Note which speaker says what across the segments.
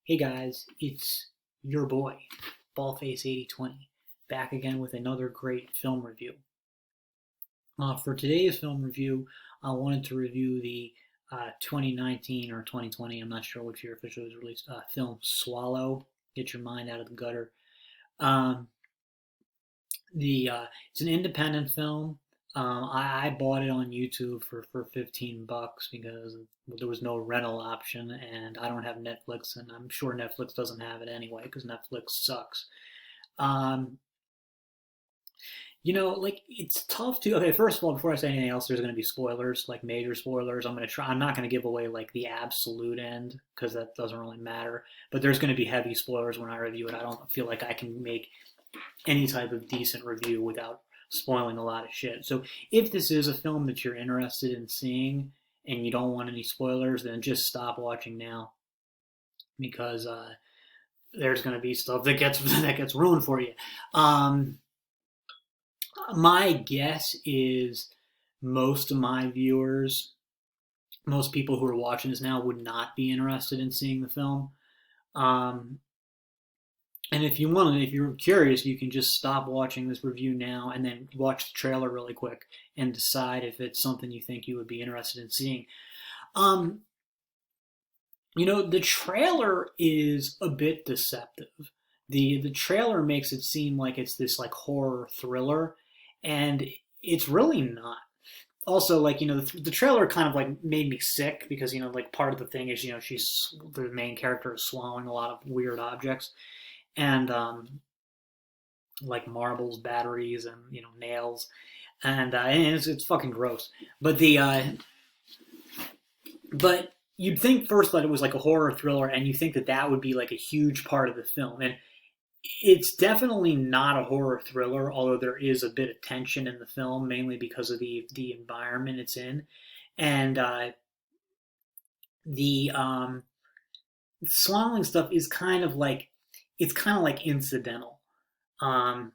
Speaker 1: Hey guys, it's your boy, Ballface8020, back again with another great film review. For today's film review, I wanted to review the 2019 or 2020, I'm not sure which year officially was released, film Swallow, Get Your Mind Out of the Gutter. Um, the It's an independent film. I bought it on YouTube for $15 because there was no rental option, and I don't have Netflix, and I'm sure Netflix doesn't have it anyway because Netflix sucks. Um, like it's tough to. Okay, first of all, before I say anything else, there's going to be spoilers, like major spoilers. I'm not going to give away like the absolute end because that doesn't really matter. But there's going to be heavy spoilers when I review it. I don't feel like I can make any type of decent review without spoiling a lot of shit. So if this is a film that you're interested in seeing and you don't want any spoilers, then just stop watching now because there's going to be stuff that gets that gets ruined for you. Um, my guess is most of my viewers, most people who are watching this now, would not be interested in seeing the film. Um, And if you're curious, you can just stop watching this review now and then watch the trailer really quick and decide if it's something you think you would be interested in seeing. Um, the trailer is a bit deceptive. The trailer makes it seem like it's this like horror thriller, and it's really not. Also, like the trailer kind of like made me sick because like part of the thing is the main character is swallowing a lot of weird objects and like marbles, batteries, and nails, and it's fucking gross. But but you'd think first that it was like a horror thriller, and you think that that would be like a huge part of the film, and it's definitely not a horror thriller. Although there is a bit of tension in the film, mainly because of the environment it's in, and the swallowing stuff is kind of like incidental. Um,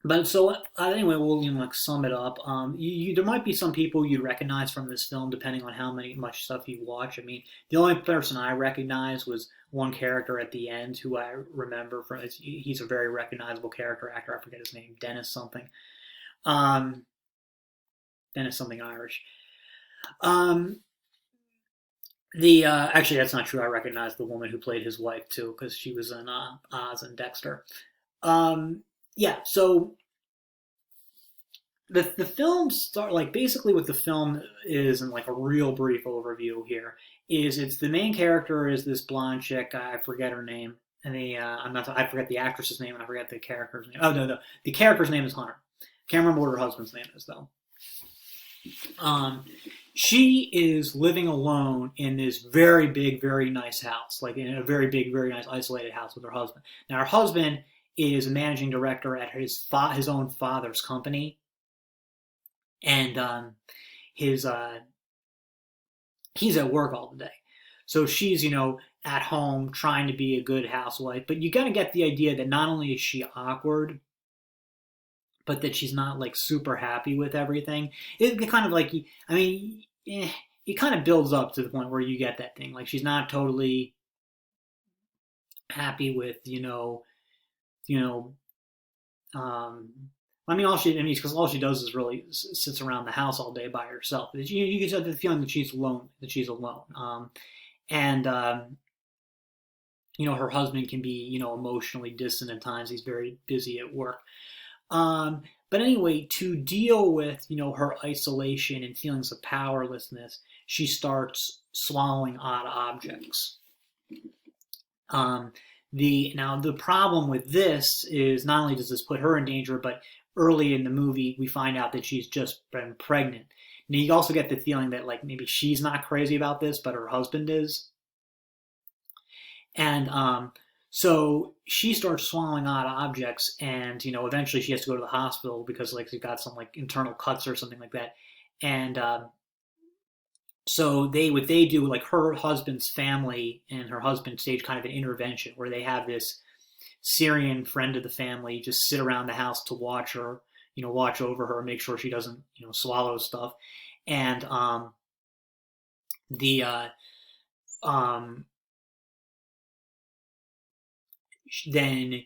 Speaker 1: But so anyway, we'll like sum it up. There might be some people you recognize from this film, depending on how much stuff you watch. I mean, the only person I recognize was one character at the end who I remember from. He's a very recognizable character actor. I forget his name, Dennis something. Um, Dennis something Irish. Um, the Actually, that's not true. I recognize the woman who played his wife too because she was in Oz and Dexter. Um, yeah, so the film start like basically what the film is in like a real brief overview here is it's the main character is this blonde chick. I forget her name, and I forget the actress's name, and I forget the character's name. Oh no, the character's name is Hunter. Can't remember what her husband's name is though. um she is living alone in this very big, very nice house, like in a very big, very nice isolated house with her husband. Now her husband is a managing director at his own father's company, and his he's at work all the day. So she's, at home trying to be a good housewife, but you got to get the idea that not only is she awkward, but that she's not like super happy with everything. It kind of like, I mean, it kind of builds up to the point where you get that thing. Like she's not totally happy with, you know, because all she does is really sits around the house all day by herself. You get the feeling that she's alone, and her husband can be, emotionally distant at times. He's very busy at work. Um, but anyway, to deal with, her isolation and feelings of powerlessness, she starts swallowing odd objects. Um, the problem with this is not only does this put her in danger, but early in the movie we find out that she's just been pregnant. Now you also get the feeling that like maybe she's not crazy about this, but her husband is, and so she starts swallowing odd objects, and eventually she has to go to the hospital because like she's got some like internal cuts or something like that, and so what they do, like her husband's family and her husband stage kind of an intervention where they have this Syrian friend of the family just sit around the house to watch her, watch over her, make sure she doesn't, swallow stuff. And the um then,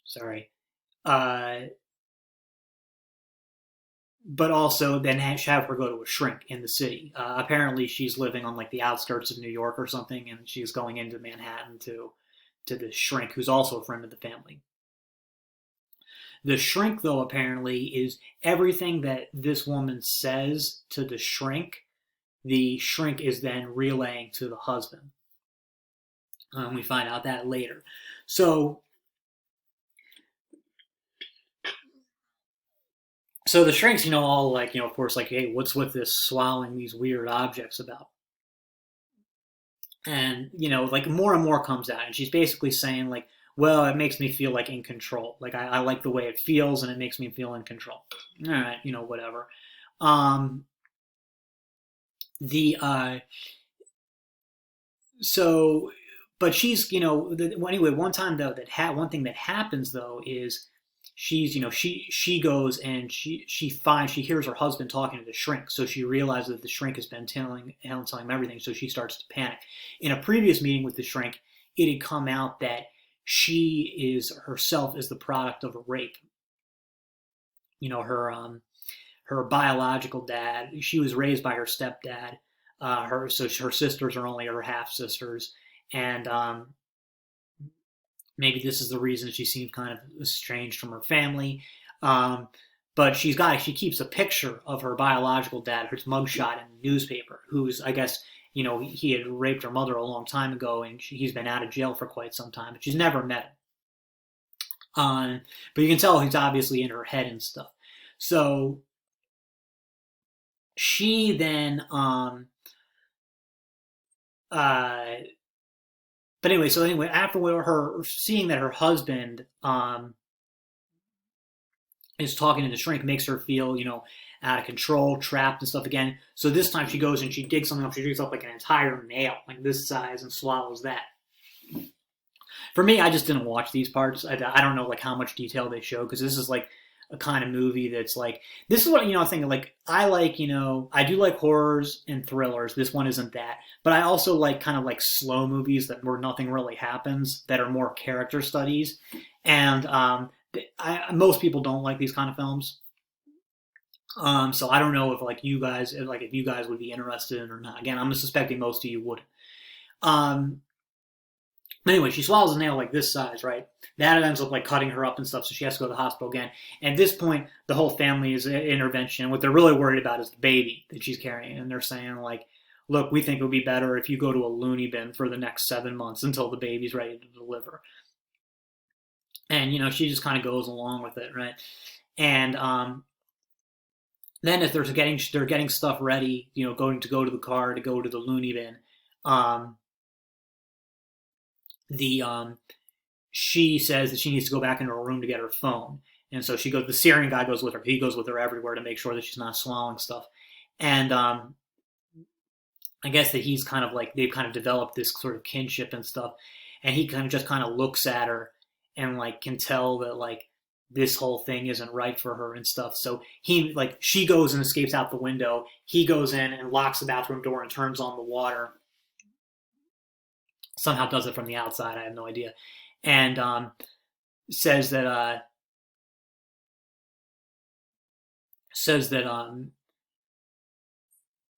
Speaker 1: sorry, uh, but also then have her go to a shrink in the city. Apparently, she's living on like the outskirts of New York or something, and she's going into Manhattan to the shrink, who's also a friend of the family. The shrink, though, apparently is everything that this woman says to the shrink. The shrink is then relaying to the husband. We find out that later. So the shrinks, all like, of course, like, hey, what's with this swallowing these weird objects about? And, like more and more comes out. And she's basically saying, like, well, it makes me feel like in control. Like, I like the way it feels and it makes me feel in control. All right, whatever. Um, the, so, but she's, anyway, one time though, one thing that happens though is she's she goes and she hears her husband talking to the shrink, so she realizes that the shrink has been telling him everything, so she starts to panic. In a previous meeting with the shrink, it had come out that she is herself is the product of a rape. Her biological dad, she was raised by her stepdad. Her sisters are only her half sisters, and maybe this is the reason she seems kind of estranged from her family. But she keeps a picture of her biological dad, her mugshot in the newspaper, who's, I guess, he had raped her mother a long time ago, and he's been out of jail for quite some time, but she's never met him. But you can tell he's obviously in her head and stuff. So she then, but anyway, after her seeing that her husband is talking to the shrink makes her feel, out of control, trapped and stuff again. So this time she goes and she digs something up. She digs up like an entire nail, like this size, and swallows that. For me, I just didn't watch these parts. I don't know like how much detail they show, because this is like a kind of movie that's like, this is what, I think, like, I like, I do like horrors and thrillers. This one isn't that. But I also like kind of like slow movies where nothing really happens, that are more character studies. And most people don't like these kind of films. So I don't know if like you guys, if you guys would be interested in it or not. Again, I'm suspecting most of you wouldn't. Anyway, she swallows a nail like this size, right? That ends up like cutting her up and stuff, so she has to go to the hospital again. And at this point, the whole family is intervention. What they're really worried about is the baby that she's carrying, and they're saying like, "Look, we think it would be better if you go to a loony bin for the next 7 months until the baby's ready to deliver." And she just kind of goes along with it, right? And then if they're getting stuff ready, going to go to the car to go to the loony bin. She says that she needs to go back into her room to get her phone, and so she goes. The Syrian guy goes with her. He goes with her everywhere to make sure that she's not swallowing stuff. And I guess that he's kind of like, they've kind of developed this sort of kinship and stuff, and he kind of looks at her and like can tell that like this whole thing isn't right for her and stuff. So she goes and escapes out the window. He goes in and locks the bathroom door and turns on the water. Somehow does it from the outside. I have no idea. And says that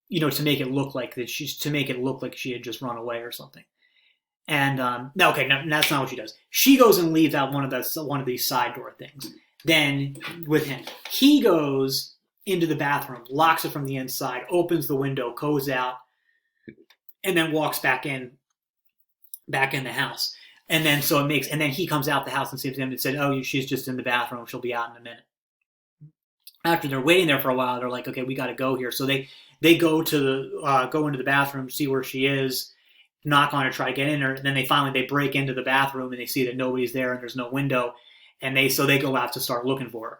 Speaker 1: to make it look like that she had just run away or something. And no, okay, no, that's not what she does. She goes and leaves out one of these side door things. Then with him, he goes into the bathroom, locks it from the inside, opens the window, goes out, and then walks back in the house. And then and then he comes out the house and sees him and said, "Oh, she's just in the bathroom. She'll be out in a minute." After they're waiting there for a while, they're like, "Okay, we got to go here." So they go go into the bathroom, see where she is, knock on her, try to get in her, and then they break into the bathroom and they see that nobody's there and there's no window, and they go out to start looking for her.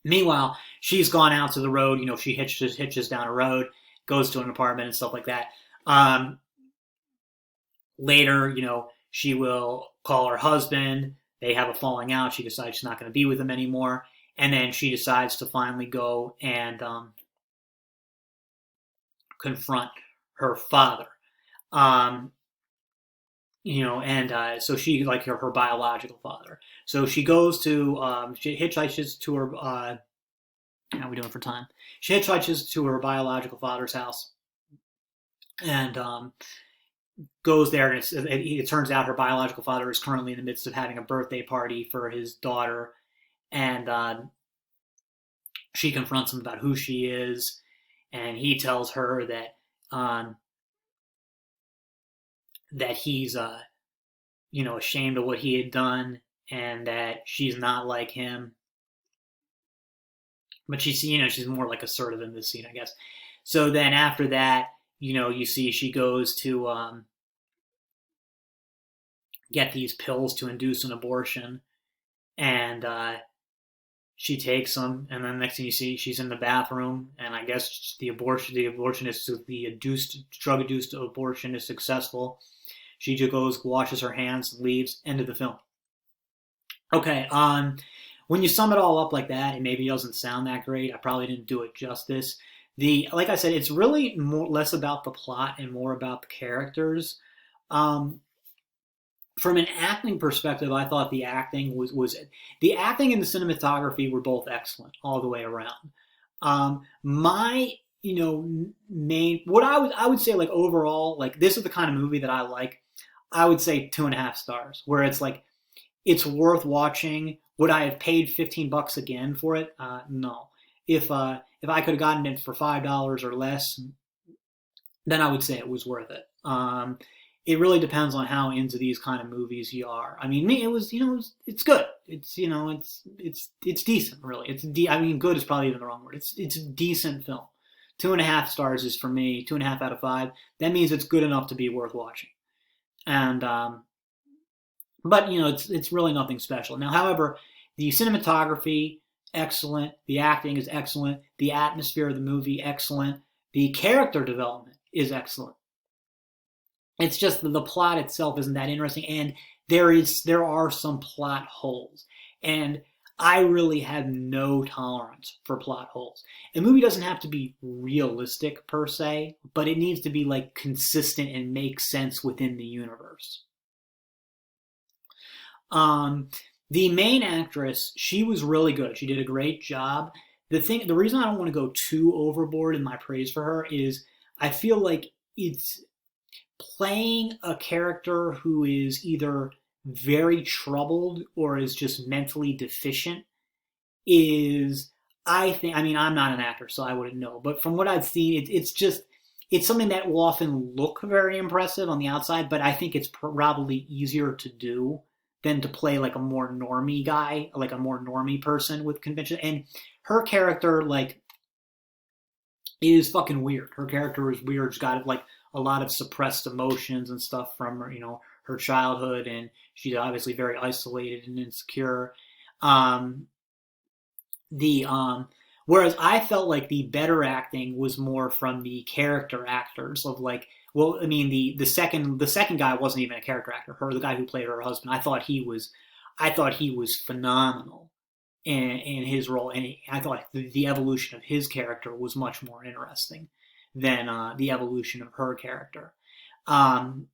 Speaker 1: Meanwhile, she's gone out to the road. She hitches down a road, goes to an apartment and stuff like that. Later, she will call her husband. They have a falling out. She decides she's not going to be with him anymore. And then she decides to finally go and confront her father. and so she like her biological father. So she goes to she hitchhikes to her. How are we doing for time? She hitchhikes to her biological father's house, and goes there, and it turns out her biological father is currently in the midst of having a birthday party for his daughter, and she confronts him about who she is, and he tells her um, that he's ashamed of what he had done, and that she's not like him, but she's more like assertive in this scene, I guess. So then after that, you see she goes to get these pills to induce an abortion, and she takes them, and then next thing you see, she's in the bathroom, and I guess the abortionist, the drug-induced abortion is successful. She just goes, washes her hands, leaves. End of the film. Okay, when you sum it all up like that, it maybe doesn't sound that great. I probably didn't do it justice. Like I said, it's really less about the plot and more about the characters. Um, from an acting perspective, I thought the acting was the acting and the cinematography were both excellent all the way around. My main what I would say, like, overall, like, this is the kind of movie that I like. I would say 2.5 stars, where it's like it's worth watching. Would I have paid $15 again for it? No. If I could have gotten it for $5 or less, then I would say it was worth it. It really depends on how into these kind of movies you are. I mean, me, it's good. It's decent, really. I mean, good is probably even the wrong word. It's a decent film. 2.5 stars is for me 2.5 out of 5. That means it's good enough to be worth watching. And but it's really nothing special. Now, however, the cinematography excellent, the acting is excellent, the atmosphere of the movie excellent, the character development is excellent. It's just the plot itself isn't that interesting, and there are some plot holes, and I really have no tolerance for plot holes. A movie doesn't have to be realistic per se, but it needs to be like consistent and make sense within the universe. Um, the main actress, she was really good. She did a great job. The reason I don't want to go too overboard in my praise for her is I feel like it's playing a character who is either very troubled or is just mentally deficient is, I think, I mean, I'm not an actor, so I wouldn't know, but from what I've seen, it's something that will often look very impressive on the outside, but I think it's probably easier to do than to play like a more normie guy, like a more normie person with convention. And her character, like, is fucking weird. Her character is weird. She's got like a lot of suppressed emotions and stuff from her, her childhood, and she's obviously very isolated and insecure. Um, the Whereas I felt like the better acting was more from the character actors of, like, well, I mean, the second guy wasn't even a character actor. The guy who played her husband, I thought he was phenomenal in his role, and I thought the evolution of his character was much more interesting than the evolution of her character. Um,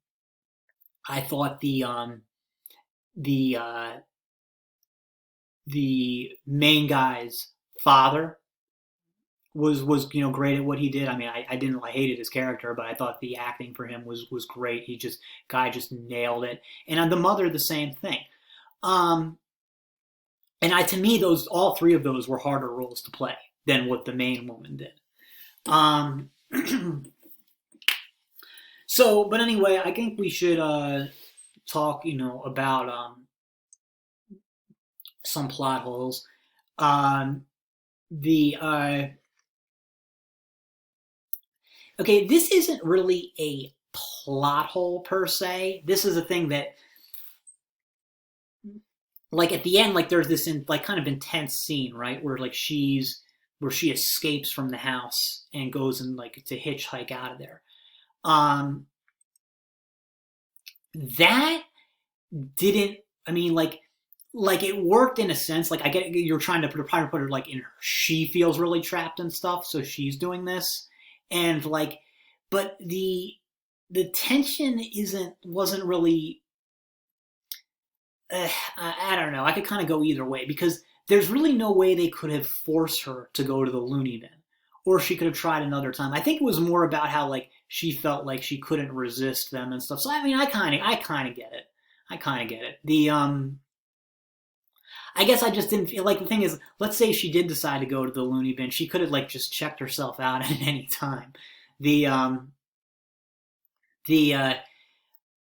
Speaker 1: I thought the the main guy's father was great at what he did. I mean, I hated his character, but I thought the acting for him was great. Guy just nailed it, and the mother, the same thing. Um, and to me, all three of those were harder roles to play than what the main woman did. Um, but anyway, I think we should talk, about some plot holes. The Okay, this isn't really a plot hole per se. This is a thing that, like, at the end, like, there's this kind of intense scene, right, where where she escapes from the house and goes and, like, to hitchhike out of there. Um, that didn't. I mean, like it worked in a sense. Like, I get you're trying to put her, like, in. She feels really trapped and stuff, so she's doing this, and, like, but the tension wasn't really. I don't know. I could kind of go either way because there's really no way they could have forced her to go to the loony bin, or she could have tried another time. I think it was more about how like she felt like she couldn't resist them and stuff. So I mean, I kind of get it. I kind of get it. I guess I just didn't feel like the thing is, let's say she did decide to go to the loony bin, she could have like just checked herself out at any time. The the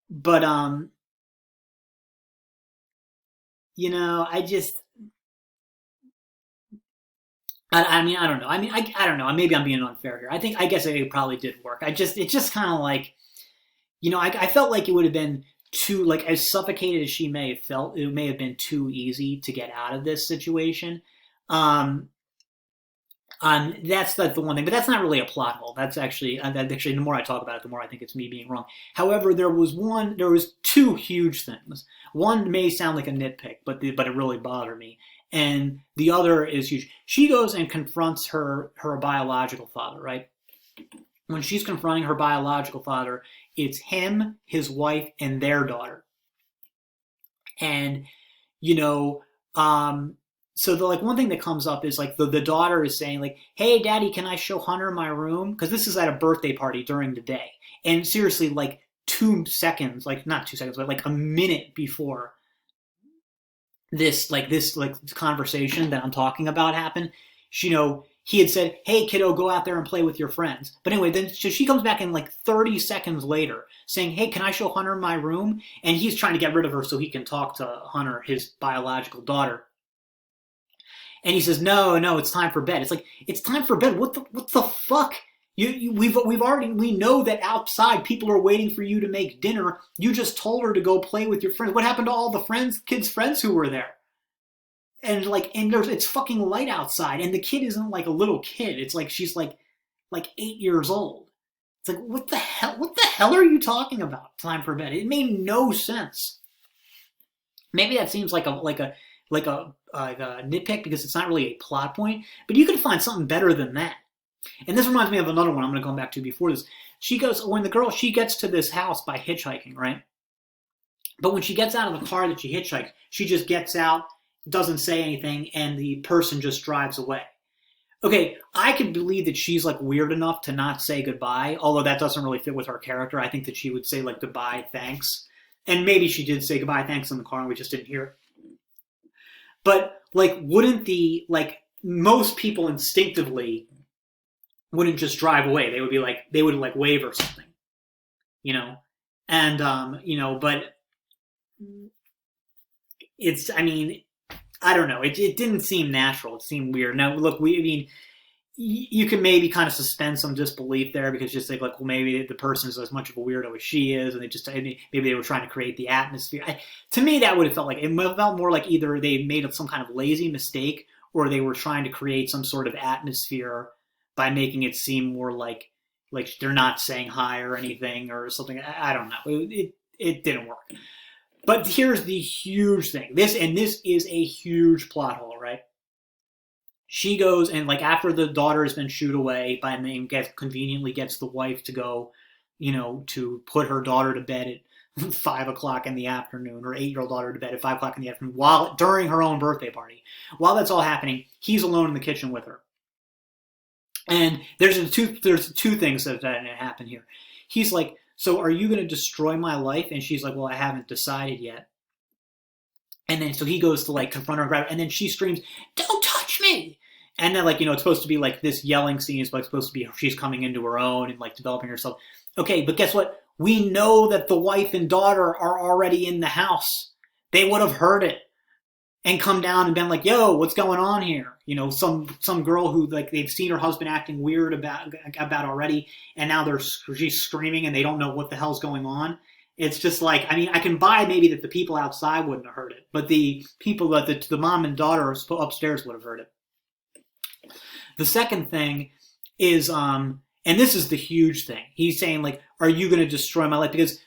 Speaker 1: but I just I mean I don't know. I mean I don't know. Maybe I'm being unfair here. I guess it probably did work. It's just kind of like I felt like it would have been too like as suffocated as she may have felt. It may have been too easy to get out of this situation. Um, that's the one thing, but that's not really a plot hole. That's actually the more I talk about it, the more I think it's me being wrong. However, there was two huge things. One may sound like a nitpick, but it really bothered me, and the other is huge. She goes and confronts her biological father, right? When she's confronting her biological father, it's him, his wife, and their daughter, and you know, so the like one thing that comes up is like the daughter is saying like, "Hey, Daddy, can I show Hunter my room?" Because this is at a birthday party during the day, and seriously, like 2 seconds, like not 2 seconds, but like a minute before this conversation that I'm talking about happened, he had said, "Hey, kiddo, go out there and play with your friends." But anyway, then so she comes back in like 30 seconds later saying, "Hey, can I show Hunter my room?" And he's trying to get rid of her so he can talk to Hunter, his biological daughter. And he says, "No, no, it's time for bed." It's like, it's time for bed. What the fuck? We know that outside people are waiting for you to make dinner. You just told her to go play with your friends. What happened to all the kids' friends who were there? It's fucking light outside, and the kid isn't like a little kid. It's like she's like 8 years old. It's like, what the hell? What the hell are you talking about? Time for bed. It made no sense. Maybe that seems like a nitpick because it's not really a plot point, but you could find something better than that. And this reminds me of another one I'm going to come back to before this. She gets to this house by hitchhiking, right? But when she gets out of the car that she hitchhiked, she just gets out, doesn't say anything, and the person just drives away. Okay, I could believe that she's like weird enough to not say goodbye, although that doesn't really fit with her character. I think that she would say like goodbye, thanks. And maybe she did say goodbye, thanks in the car and we just didn't hear it. But like, wouldn't most people instinctively wouldn't just drive away. They would like wave or something, you know? And, but I mean, I don't know. It didn't seem natural. It seemed weird. Now, look, I mean, you can maybe kind of suspend some disbelief there because just think like, well, maybe the person's as much of a weirdo as she is, and maybe they were trying to create the atmosphere. To me, that would have felt more like either they made some kind of lazy mistake or they were trying to create some sort of atmosphere by making it seem more like they're not saying hi or anything or something. I don't know. It didn't work. But here's the huge thing. This is a huge plot hole, right? She goes and like after the daughter has been shooed away by name, conveniently gets the wife to go, to put her daughter to bed at 5 o'clock in the afternoon, or 8-year-old daughter to bed at 5 o'clock in the afternoon, during her own birthday party. While that's all happening, he's alone in the kitchen with her. And there's two things that happen here. He's like, "So are you going to destroy my life?" And she's like, "Well, I haven't decided yet." And then so he goes to like confront her and grab her, and then she screams, "Don't touch me!" And then it's supposed to be like this yelling scene is like supposed to be she's coming into her own and like developing herself. Okay, but guess what? We know that the wife and daughter are already in the house. They would have heard it and come down and been like, "Yo, what's going on here?" Some girl who like they've seen her husband acting weird about already, and now she's screaming and they don't know what the hell's going on. It's just like, I mean, I can buy maybe that the people outside wouldn't have heard it, but the people that the mom and daughter upstairs would have heard it. The second thing is, and this is the huge thing. He's saying like, "Are you going to destroy my life?" Because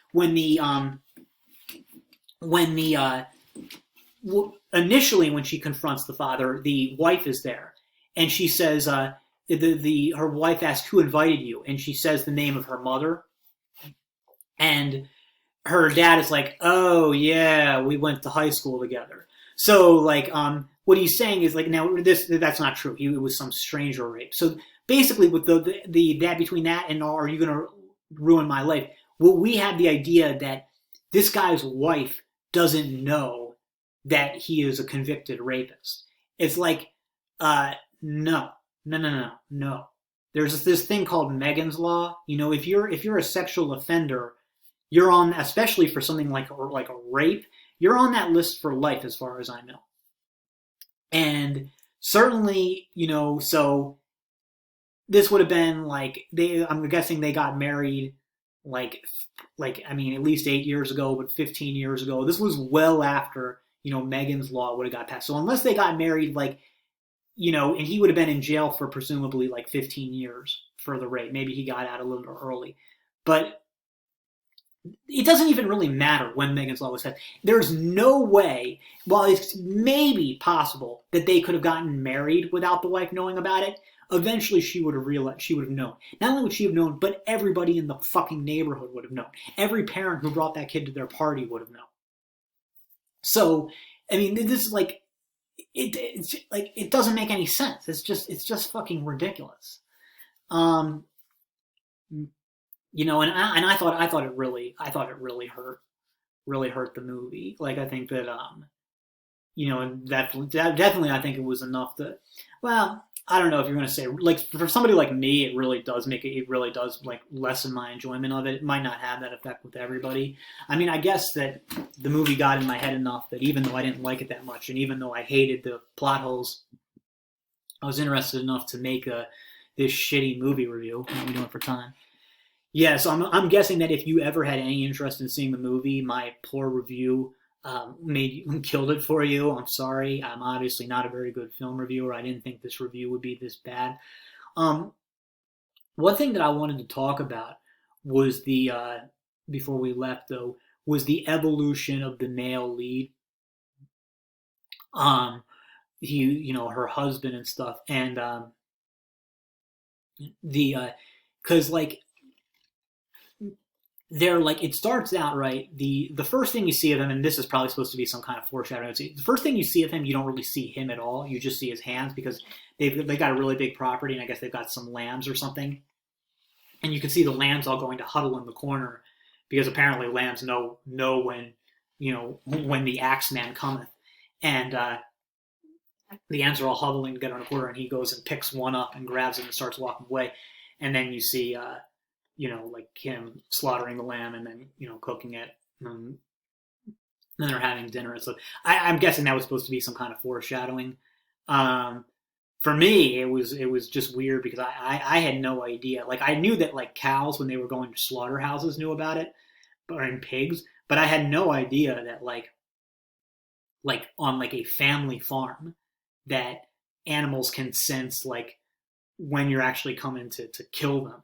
Speaker 1: initially when she confronts the father, the wife is there, and she says, her wife asks, "Who invited you?" And she says the name of her mother. And her dad is like, oh yeah, we went to high school together. So like, what he's saying is like, now that's not true. It was some stranger rape. So basically, with the that between that and are you gonna ruin my life? Well, we have the idea that this guy's wife doesn't know that he is a convicted rapist. It's like, no, no, no, no, no. There's this thing called Megan's Law. You know, if you're a sexual offender, you're on, especially for something like a rape, you're on that list for life, as far as I know. And certainly, so this would have been like I'm guessing they got married like I mean at least 8 years ago, but 15 years ago. This was well after Megan's Law would have got passed. So unless they got married and he would have been in jail for presumably like 15 years for the rape. Maybe he got out a little bit early, but it doesn't even really matter when Megan's Law was passed. There's no way, while it's maybe possible that they could have gotten married without the wife knowing about it, eventually she would have realized, she would have known. Not only would she have known, but everybody in the fucking neighborhood would have known. Every parent who brought that kid to their party would have known. So, I mean, this is like, it's like, it doesn't make any sense. It's just fucking ridiculous. And I thought it really hurt the movie. Like, I think that definitely I think it was enough to, well, I don't know if you're going to say, like, for somebody like me, it really does like lessen my enjoyment of it. It might not have that effect with everybody. I mean, I guess that the movie got in my head enough that even though I didn't like it that much, and even though I hated the plot holes, I was interested enough to make this shitty movie review. How are we doing for time? Yeah, so I'm guessing that if you ever had any interest in seeing the movie, my poor review killed it for you. I'm sorry. I'm obviously not a very good film reviewer. I didn't think this review would be this bad. Um, One thing that I wanted to talk about was before we left though, was the evolution of the male lead. Um, her husband and stuff, and because like they're like, it starts out right. The first thing you see of him, and this is probably supposed to be some kind of foreshadowing. The first thing you see of him, you don't really see him at all. You just see his hands because they got a really big property, and I guess they've got some lambs or something. And you can see the lambs all going to huddle in the corner because apparently lambs know when the axe man cometh, and the ants are all huddling together in a corner, and he goes and picks one up and grabs it and starts walking away, and then you see like him slaughtering the lamb and then, cooking it. And then they're having dinner. So I'm guessing that was supposed to be some kind of foreshadowing. For me, it was just weird because I had no idea. Like, I knew that like cows, when they were going to slaughterhouses, knew about it, and pigs, but I had no idea that like on like a family farm that animals can sense like when you're actually coming to kill them.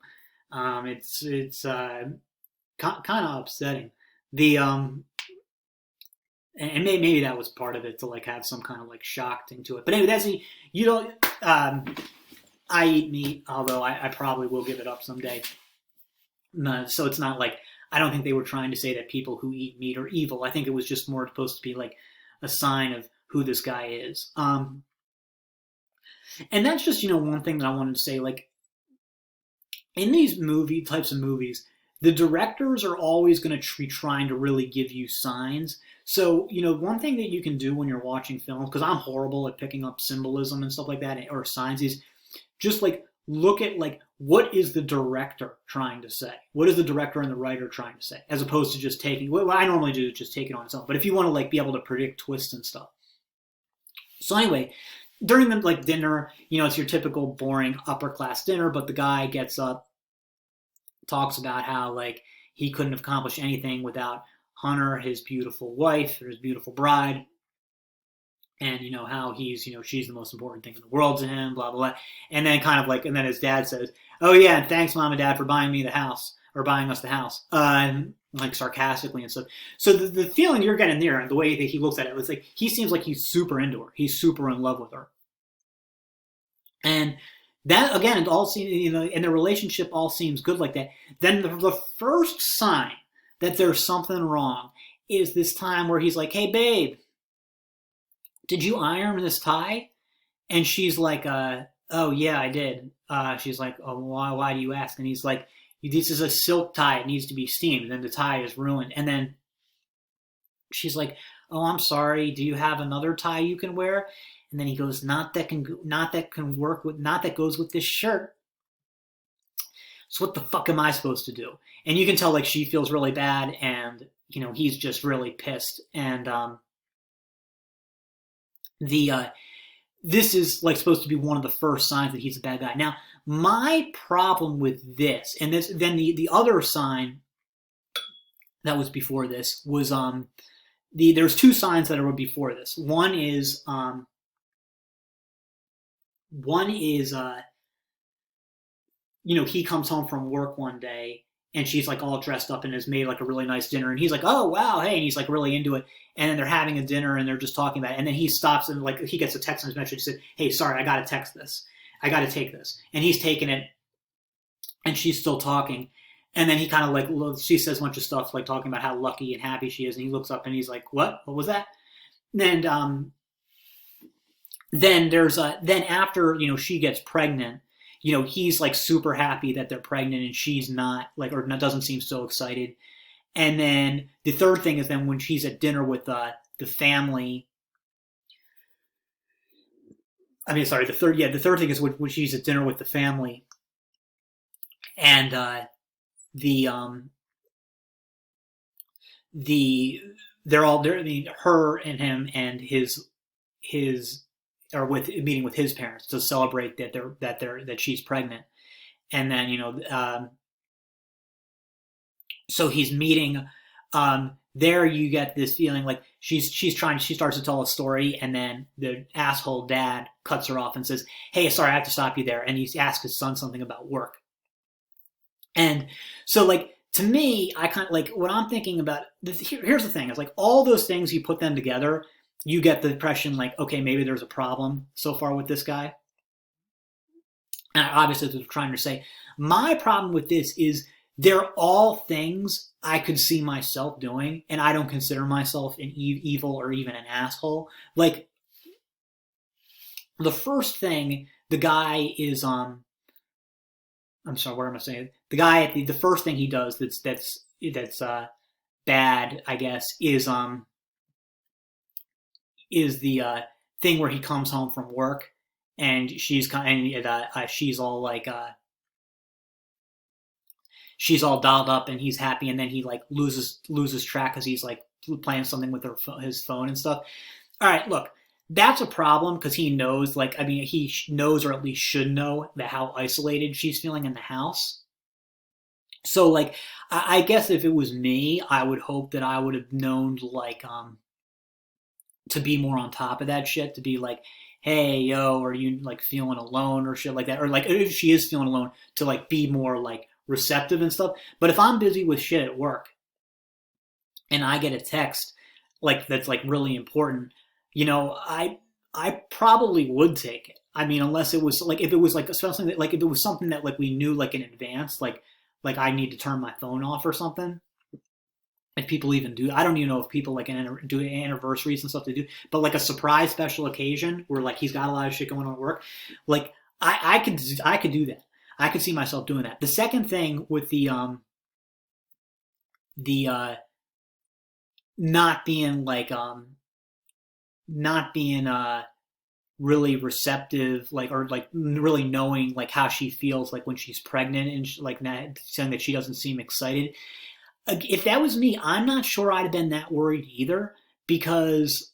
Speaker 1: It's kind of upsetting. The and maybe that was part of it, to like have some kind of like shock thing to it. But anyway, you don't. I eat meat, although I probably will give it up someday. No, so it's not like, I don't think they were trying to say that people who eat meat are evil. I think it was just more supposed to be like a sign of who this guy is. And that's just one thing that I wanted to say. Like, in these types of movies, the directors are always going to be trying to really give you signs. So, one thing that you can do when you're watching films, because I'm horrible at picking up symbolism and stuff like that, or signs, is just like look at like, what is the director trying to say? What is the director and the writer trying to say? As opposed to just taking, what I normally do is just take it on its own. But if you want to like be able to predict twists and stuff. So anyway, during the like dinner, it's your typical boring upper class dinner, but the guy gets up, talks about how like he couldn't have accomplished anything without Hunter, his beautiful wife, or his beautiful bride, and how he's she's the most important thing in the world to him, blah blah blah. And then kind of like, and then his dad says, "Oh yeah, and thanks mom and dad for buying me the house, or buying us the house," like sarcastically and stuff. So the feeling you're getting there, and the way that he looks at it, it's like he seems like he's super into her, he's super in love with her, and that again, it all seems, and the relationship all seems good like that. Then the first sign that there's something wrong is this time where he's like, hey, babe, did you iron this tie? And she's like, oh, yeah, I did. She's like, oh, why do you ask? And he's like, this is a silk tie. It needs to be steamed. And then the tie is ruined. And then she's like, oh, I'm sorry. Do you have another tie you can wear? And then he goes, not that goes with this shirt. So what the fuck am I supposed to do? And you can tell like she feels really bad, and he's just really pissed. And this is like supposed to be one of the first signs that he's a bad guy. Now, my problem with this, and then the other sign that was before this was there's two signs that were before this. One is he comes home from work one day and she's like all dressed up and has made like a really nice dinner, and he's like, oh wow, hey, and he's like really into it, and then they're having a dinner and they're just talking about it, and then he stops and like he gets a text message and said, hey, sorry, I gotta text this, I gotta take this, and he's taking it and she's still talking, and then he kind of like, she says a bunch of stuff like talking about how lucky and happy she is, and he looks up and he's like, what was that? And then after she gets pregnant, he's like super happy that they're pregnant and she's not, like, or doesn't seem so excited. And then the third thing is then when she's at dinner with the family. The third thing is when she's at dinner with the family, and they're all there. I mean, her and him and his are meeting with his parents to celebrate that she's pregnant, and then so he's meeting. There you get this feeling like she starts to tell a story, and then the asshole dad cuts her off and says, hey, sorry, I have to stop you there, and he asks his son something about work. And so like to me, I kind of like what I'm thinking about. Here's the thing: it's like all those things, you put them together, you get the impression like, okay, maybe there's a problem so far with this guy. And obviously, as I was trying to say, my problem with this is they're all things I could see myself doing, and I don't consider myself an evil or even an asshole. Like, the first thing, the guy is, I'm sorry, what am I saying? The guy, the first thing he does that's bad, I guess, is the thing where he comes home from work and she's all like she's all dolled up and he's happy, and then he like loses track because he's like playing something with his phone and stuff. All right, look, that's a problem because he knows, like, I mean, he knows, or at least should know, that how isolated she's feeling in the house. So like, I guess if it was me, I would hope that I would have known like to be more on top of that shit, to be like, hey, yo, are you like feeling alone or shit like that? Or like, if she is feeling alone, to like be more like receptive and stuff. But if I'm busy with shit at work and I get a text like that's like really important, I probably would take it. I mean, unless it was like, if it was like, especially like if it was something that like we knew like in advance, like I need to turn my phone off or something. If people even do, I don't even know if people like do anniversaries and stuff they do, but like a surprise special occasion where like he's got a lot of shit going on at work, like I could do that. I could see myself doing that. The second thing with the not being really receptive, like, or like really knowing like how she feels like when she's pregnant, and like saying that she doesn't seem excited. If that was me, I'm not sure I'd have been that worried either, because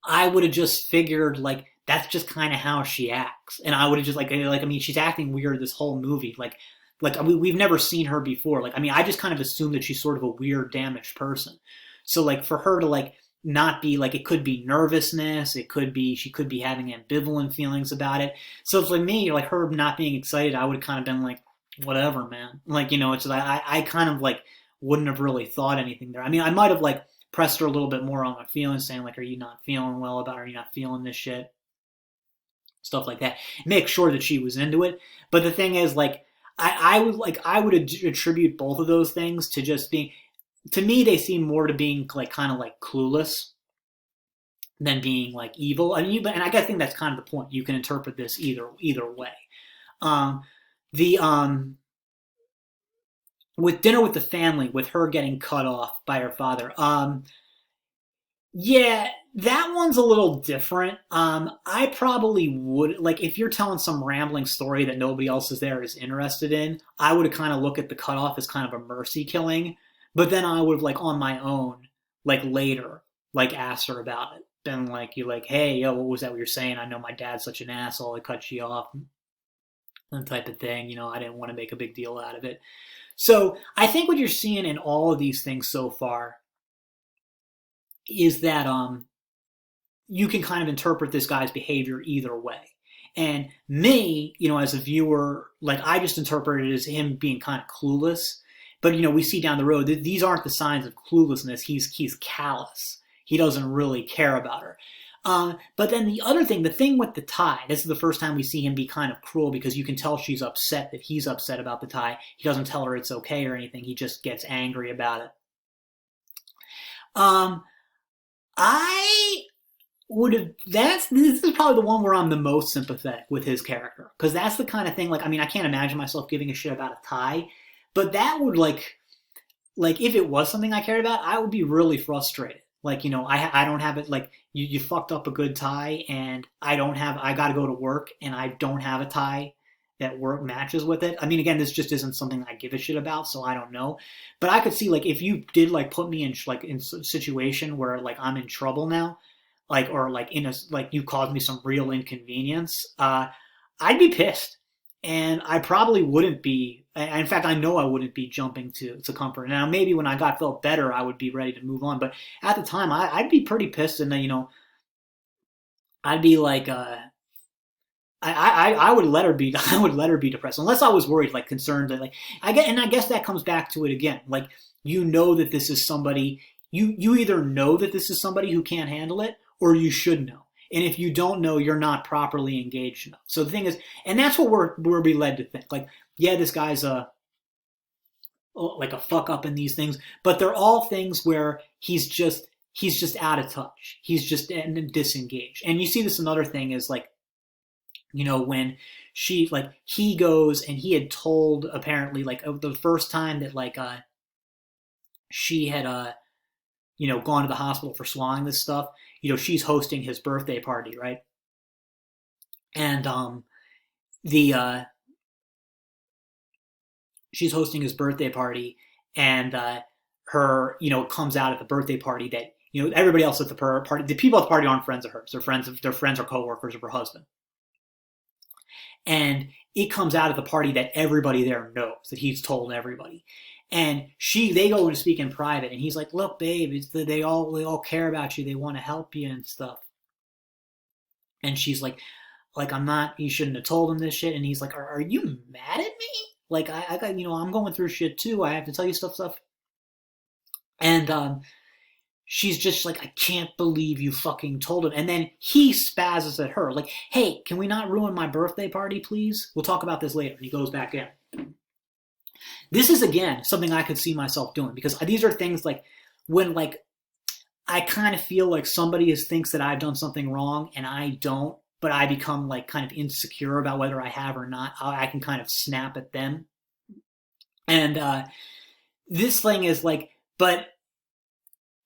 Speaker 1: I would have just figured like that's just kind of how she acts, and I would have just like I mean, she's acting weird this whole movie, like I mean, we've never seen her before. Like, I mean, I just kind of assumed that she's sort of a weird, damaged person. So like for her to like not be like, it could be nervousness, it could be she could be having ambivalent feelings about it. So for me, like her not being excited, I would have kind of been like, whatever, man. Like, it's I kind of like wouldn't have really thought anything there. I mean, I might have like pressed her a little bit more on my feelings, saying like, are you not feeling well about it? Are you not feeling this shit? Stuff like that. Make sure that she was into it. But the thing is, like, I would attribute both of those things to just being, to me, they seem more to being like kind of like clueless than being like evil. I mean, and I think that's kind of the point. You can interpret this either way. Um, the With dinner with the family, with her getting cut off by her father. Yeah, that one's a little different. I probably would like if you're telling some rambling story that nobody else is there is interested in. I would kind of look at the cutoff as kind of a mercy killing, but then I would like on my own, like later, like ask her about it. Then like you like, hey, yo, what was that we were saying? I know my dad's such an asshole. I cut you off, that type of thing. I didn't want to make a big deal out of it. So I think what you're seeing in all of these things so far is that you can kind of interpret this guy's behavior either way. And me, as a viewer, like I just interpret it as him being kind of clueless. But we see down the road that these aren't the signs of cluelessness. He's callous. He doesn't really care about her. But then the thing with the tie, this is the first time we see him be kind of cruel because you can tell she's upset that he's upset about the tie. He doesn't tell her it's okay or anything. He just gets angry about it. I would have. This is probably the one where I'm the most sympathetic with his character because that's the kind of thing. Like, I mean, I can't imagine myself giving a shit about a tie, but that would like if it was something I cared about, I would be really frustrated. Like, I don't have it. Like, you fucked up a good tie, and I got to go to work, and I don't have a tie that work matches with it. I mean, again, this just isn't something I give a shit about, so I don't know. But I could see like if you did like put me in like in a situation where like I'm in trouble now, like or like in a like you caused me some real inconvenience, I'd be pissed, and I probably wouldn't be. In fact, I know I wouldn't be jumping to comfort. Now, maybe when I felt better, I would be ready to move on. But at the time, I'd be pretty pissed, and then I'd be like, I would let her be. I would let her be depressed unless I was worried, like concerned that like I guess that comes back to it again. Like that this is somebody you either know that this is somebody who can't handle it, or you should know. And if you don't know, you're not properly engaged enough. So the thing is, and that's what we're be led to think. Like, yeah, this guy's like a fuck up in these things, but they're all things where he's just out of touch. He's just disengaged. And you see this another thing is like, when he goes and he had told apparently like the first time that like she had gone to the hospital for swallowing this stuff, she's hosting his birthday party, right? And she's hosting his birthday party, and her it comes out at the birthday party that everybody else at the party, the people at the party aren't friends of hers. They're friends or coworkers of her husband. And it comes out at the party that everybody there knows, that he's told everybody. And they go and speak in private, and he's like, "Look, babe, they all care about you. They want to help you and stuff." And she's like, "I'm not. You shouldn't have told him this shit." And he's like, "Are you mad at me? Like, I got I'm going through shit too. I have to tell you stuff." And she's just like, "I can't believe you fucking told him." And then he spazzes at her, like, "Hey, can we not ruin my birthday party, please? We'll talk about this later." And he goes back in. This is, again, something I could see myself doing, because these are things like when, like, I kind of feel like somebody thinks that I've done something wrong and I don't, but I become, like, kind of insecure about whether I have or not. I can kind of snap at them. And this thing is like, and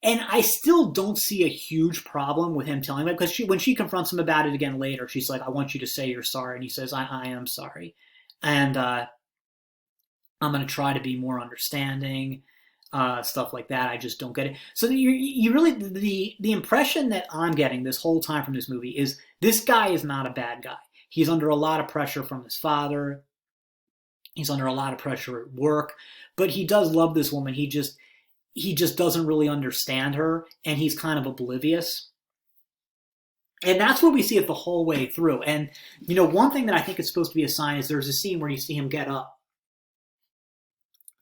Speaker 1: I still don't see a huge problem with him telling me, because when she confronts him about it again later, she's like, "I want you to say you're sorry." And he says, I am sorry. And I'm going to try to be more understanding, stuff like that. I just don't get it. So you really, the impression that I'm getting this whole time from this movie is this guy is not a bad guy. He's under a lot of pressure from his father. He's under a lot of pressure at work, but he does love this woman. He just doesn't really understand her, and he's kind of oblivious. And that's what we see it the whole way through. And, one thing that I think is supposed to be a sign is there's a scene where you see him get up,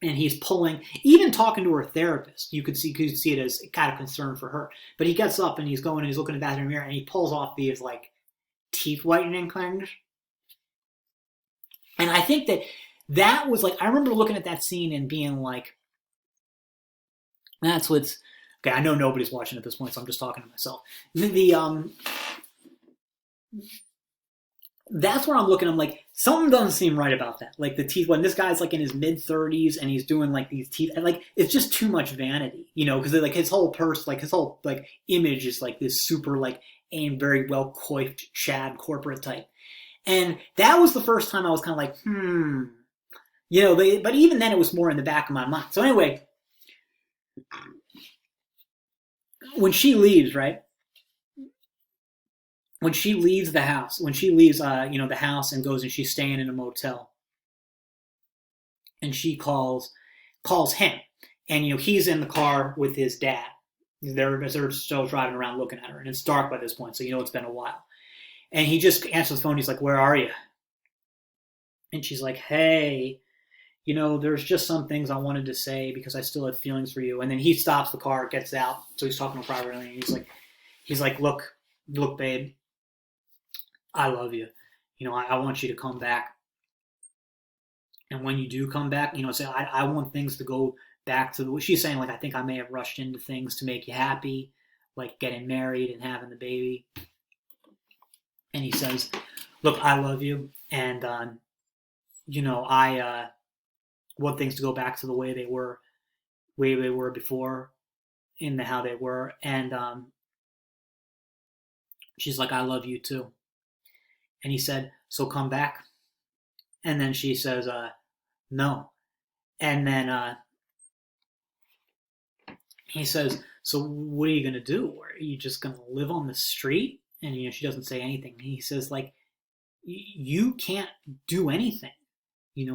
Speaker 1: and he's pulling, even talking to her therapist. You could see it as kind of concern for her. But he gets up and he's going and he's looking in the bathroom mirror, and he pulls off these like teeth whitening things. And I think that That was like, I remember looking at that scene and being like, that's what's okay. I know nobody's watching at this point, so I'm just talking to myself. The that's where I'm looking. I'm like, something doesn't seem right about that. Like the teeth, when this guy's like in his mid 30s and he's doing like these teeth, and like it's just too much vanity, because like his whole like his whole like image is like this super like and very well coiffed Chad corporate type. And that was the first time I was kind of like, but even then it was more in the back of my mind. So anyway, when she leaves, right? When she leaves the house, the house and goes and she's staying in a motel, and she calls him, and he's in the car with his dad. They're still driving around looking at her, and it's dark by this point, so it's been a while. And he just answers the phone. He's like, "Where are you?" And she's like, "Hey, there's just some things I wanted to say because I still have feelings for you." And then he stops the car, gets out, so he's talking to her privately, and he's like, look, babe, I love you. I want you to come back. And when you do come back, say, I want things to go back to what she's saying. Like, I think I may have rushed into things to make you happy, like getting married and having the baby. And he says, look, I love you. And, I want things to go back to the way they were before, in how they were. And she's like, I love you too. And he said, so come back. And then she says, no. And then he says, so what are you going to do? Are you just going to live on the street? And, she doesn't say anything. He says, like, you can't do anything.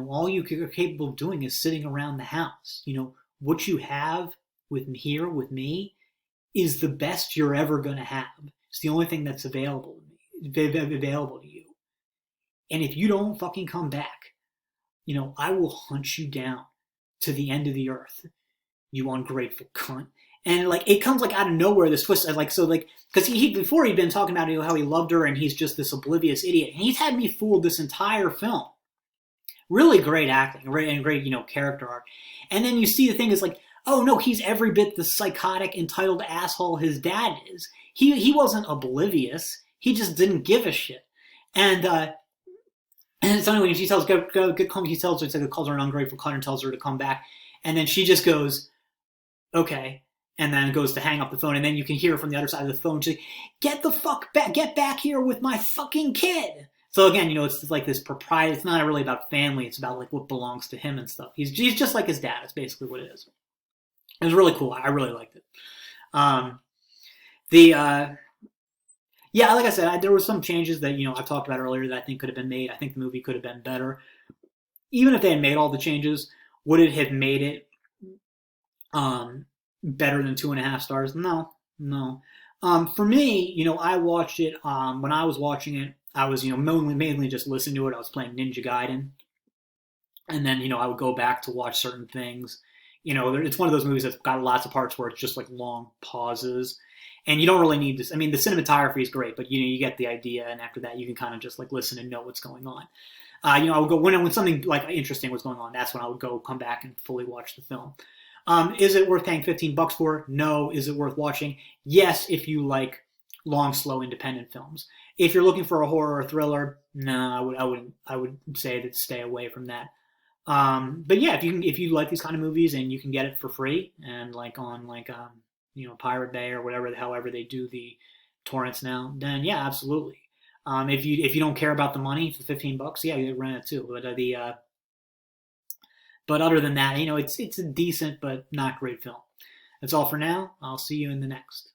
Speaker 1: All you are capable of doing is sitting around the house. What you have with me is the best you're ever going to have. It's the only thing that's available to you. And if you don't fucking come back, I will hunt you down to the end of the earth, you ungrateful cunt. And like it comes like out of nowhere, this twist, because he before he'd been talking about how he loved her and he's just this oblivious idiot, and he's had me fooled this entire film. Really great acting, and great character arc. And then you see the thing is like, oh no, he's every bit the psychotic, entitled asshole his dad is. He wasn't oblivious. He just didn't give a shit. And so anyway, she tells go home. He tells her, calls her an ungrateful cunt and tells her to come back. And then she just goes, okay, and then goes to hang up the phone. And then you can hear from the other side of the phone, she's like, get the fuck back, get back here with my fucking kid. So again, it's like this propriety. It's not really about family. It's about like what belongs to him and stuff. He's just like his dad. It's basically what it is. It was really cool. I really liked it. Yeah, like I said, there were some changes that I talked about earlier that I think could have been made. I think the movie could have been better. Even if they had made all the changes, would it have made it better than 2.5 stars? No. For me, I watched it. When I was watching it, I was mainly just listening to it. I was playing Ninja Gaiden, and then I would go back to watch certain things. It's one of those movies that's got lots of parts where it's just like long pauses. And you don't really need this. I mean, the cinematography is great, but you get the idea, and after that, you can kind of just like listen and know what's going on. I would go when something like interesting was going on. That's when I would come back and fully watch the film. Is it worth paying $15 for? No. Is it worth watching? Yes, if you like long, slow, independent films. If you're looking for a horror or thriller, no, I would say that stay away from that. But yeah, if you like these kind of movies and you can get it for free and like on like Pirate Bay or however they do the torrents now, then yeah, absolutely. If you don't care about the money for $15, yeah, you rent it too. But other than that, it's a decent but not great film. That's all for now. I'll see you in the next.